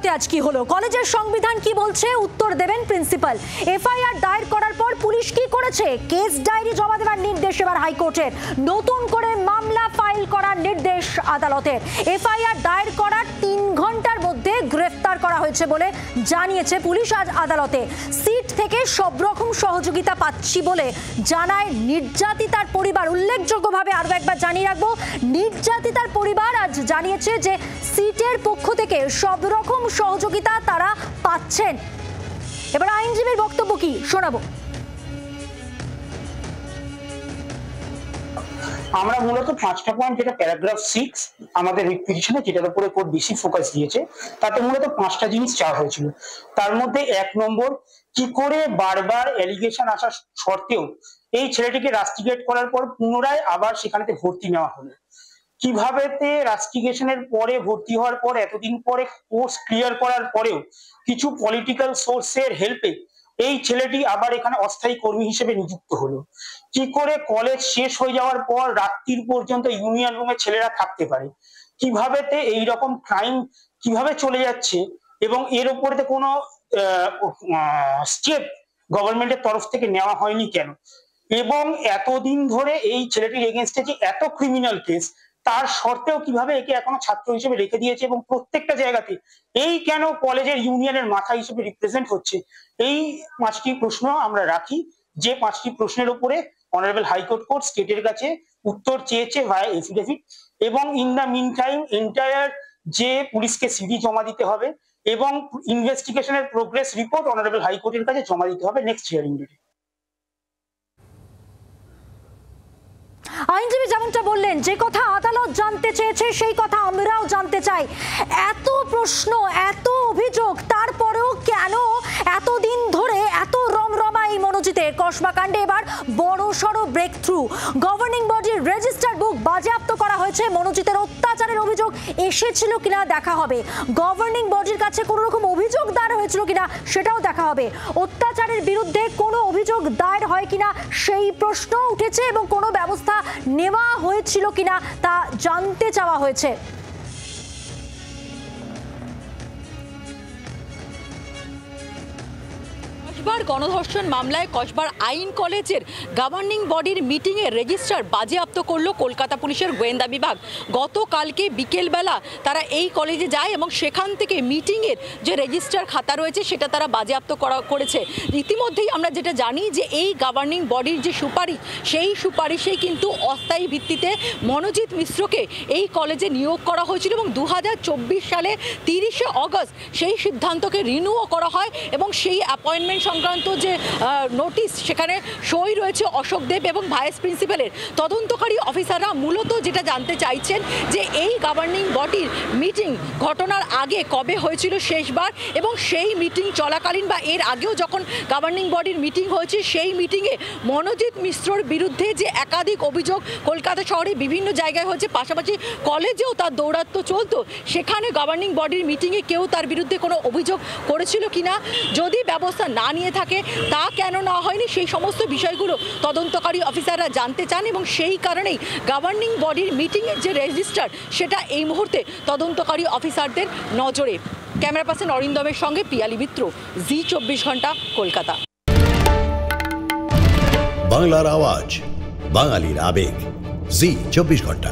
আদালতে আজ কি হলো, কলেজের সংবিধান কি বলছে, উত্তর দেবেন প্রিন্সিপাল। এফআইআর দায়ের করার পর পুলিশ কি করেছে, কেস ডায়েরি জমা দেওয়ার নির্দেশ এবার হাইকোর্টের। নতুন করে মামলা ফাইল করার নির্দেশ আদালতের। এফআইআর দায়ের করার 3 ঘন্টার মধ্যে গ্রেফতার করা হয়েছে বলে জানিয়েছে পুলিশ আজ আদালতে। সিট থেকে সব রকম সহযোগিতা পাচ্ছি বলে জানায় নির্যাতিতার পরিবার। উল্লেখযোগ্যভাবে আরো একবার জানিয়ে রাখবো, নির্যাতিতার পরিবার আজ জানিয়েছে যে সিটের পক্ষ থেকে সব রকম সহযোগিতা তারা পাচ্ছেন। এবার আইনজীবীর বক্তব্য কি শোনাবো। আমরা মূলত 5টা পয়েন্ট, যেটা প্যারাগ্রাফ 6 আমাদের রিপিটিশনে, যেটার উপরে কোর্ট বেশি ফোকাস দিয়েছে, তাতে মূলত 5টা জিনিস চাওয়া হয়েছিল। তার মধ্যে 1 নম্বর, কি করে বারবার অ্যালিগেশন আসা সত্ত্বেও এই ছেলেটিকে রাস্টিগেট করার পর পুনরায় আবার সেখানেতে ভর্তি নেওয়া হলো। কিভাবে রাস্টিগেশনের পরে ভর্তি হওয়ার পর এতদিন পরে কোর্স ক্লিয়ার করার পরেও কিছু পলিটিক্যাল সোর্সের হেল্পে এই ছেলেটি আবার এখানে অস্থায়ী কর্মী হিসেবে নিযুক্ত হলো। কি করে কলেজ শেষ হয়ে যাওয়ার পর রাত্রির পর্যন্ত ইউনিয়ন রুমে ছেলেরা থাকতে পারে, কিভাবে এইরকম ক্রাইম কিভাবে চলে যাচ্ছে, এবং এর উপরে কোনো স্টেপ গভর্নমেন্টের তরফ থেকে নেওয়া হয়নি কেন, এবং এতদিন ধরে এই ছেলেটির এগেনস্টে যে এত ক্রিমিনাল কেস, তার সত্ত্বেও কিভাবে একে এখনো ছাত্র হিসেবে রেখে দিয়েছে, এবং প্রত্যেকটা জায়গাতে এই কেন কলেজের ইউনিয়নের মাথা হিসেবে রিপ্রেজেন্ট হচ্ছে। এই 5টি প্রশ্ন আমরা রাখি, যে 5টি প্রশ্নের উপরে অনারেবল হাইকোর্ট কোর্ট স্টেটের কাছে উত্তর চেয়েছে ভায়া এফিডেভিট, এবং in the meantime entire যে পুলিশকে সিডি জমা দিতে হবে এবং ইনভেস্টিগেশনের প্রোগ্রেস রিপোর্ট অনারেবল হাইকোর্টের কাছে জমা দিতে হবে নেক্সট হিয়ারিং ডেটে। আইনজীবী যেমনটা বললেন, যে কথা আদালত জানতে চেয়েছে সেই কথা আমরাও জানতে চাই। এত প্রশ্ন, এত অভিযোগ, তারপরেও কেন এতদিন ধরে এত রমরমা এই মনোজিতের? কসবা কাণ্ডে এবার বড়সড় ব্রেক থ্রু। গভর্নিং বডির রেজিস্টার বুক বাজেয়াপ্ত করা হয়েছে। মনোজিতের অত্যাচারের অভিযোগ এসেছিল কিনা দেখা হবে। গভর্নিং বডির কাছে কোনো রকম অভিযোগ দায়ের হয়েছিল কিনা সেটাও দেখা হবে। অত্যাচারের বিরুদ্ধে কোনো অভিযোগ দায়ের হয় কিনা সেই প্রশ্ন উঠেছে, এবং কোনো ব্যবস্থা নেওয়া হয়েছিল কিনা তা জানতে চাওয়া হয়েছে। কসবার গণধর্ষণ মামলায় কসবার আইন কলেজের গভর্নিং বডির মিটিংয়ে রেজিস্টার বাজেয়াপ্ত করলো কলকাতা পুলিশের গোয়েন্দা বিভাগ। গতকালকে বিকেলবেলা তারা এই কলেজে যায় এবং সেখান থেকে মিটিংয়ের যে রেজিস্টার খাতা রয়েছে সেটা তারা বাজেয়াপ্ত করেছে। ইতিমধ্যেই আমরা যেটা জানি যে এই গভর্নিং বডির যে সুপারিশ, সেই সুপারিশেই কিন্তু অস্থায়ী ভিত্তিতে মনোজিৎ মিশ্রকে এই কলেজে নিয়োগ করা হয়েছিল, এবং 2024 সালে 30শে অগস্ট সেই সিদ্ধান্তকে রিনিউ করা হয়, এবং সেই অ্যাপয়েন্টমেন্ট সংক্রান্ত যে নোটিশ সেখানে সই রয়েছে অশোক দেব এবং ভাইস প্রিন্সিপালের। তদন্তকারী অফিসাররা মূলত যেটা জানতে চাইছেন যে এই গভর্নিং বডির মিটিং ঘটনার আগে কবে হয়েছিল শেষবার, এবং সেই মিটিং চলাকালীন বা এর আগেও যখন গভর্নিং বডির মিটিং হয়েছে সেই মিটিংয়ে মনোজিৎ মিশ্রর বিরুদ্ধে যে একাধিক অভিযোগ কলকাতা শহরে বিভিন্ন জায়গায় হয়েছে, পাশাপাশি কলেজেও তার দৌরাত্ম্য চলতো, সেখানে গভর্নিং বডির মিটিংয়ে কেউ তার বিরুদ্ধে কোনো অভিযোগ করেছিল কিনা, যদি ব্যবস্থা না নিয়ে থাকে তা কেন না হয়নি, সেই সমস্ত বিষয়গুলো তদন্তকারী অফিসাররা জানতে চান, এবং সেই কারণেই গভর্নিং বডির মিটিংয়ের যে রেজিস্টার সেটা এই মুহূর্তে তদন্তকারী অফিসারদের নজরে। ক্যামেরা পার্সন অরিন্দমের সঙ্গে পিয়ালি মিত্র, জি 24 ঘন্টা, কলকাতা। বাংলার আওয়াজ, বাঙালির আবেগ, জি 24 ঘন্টা।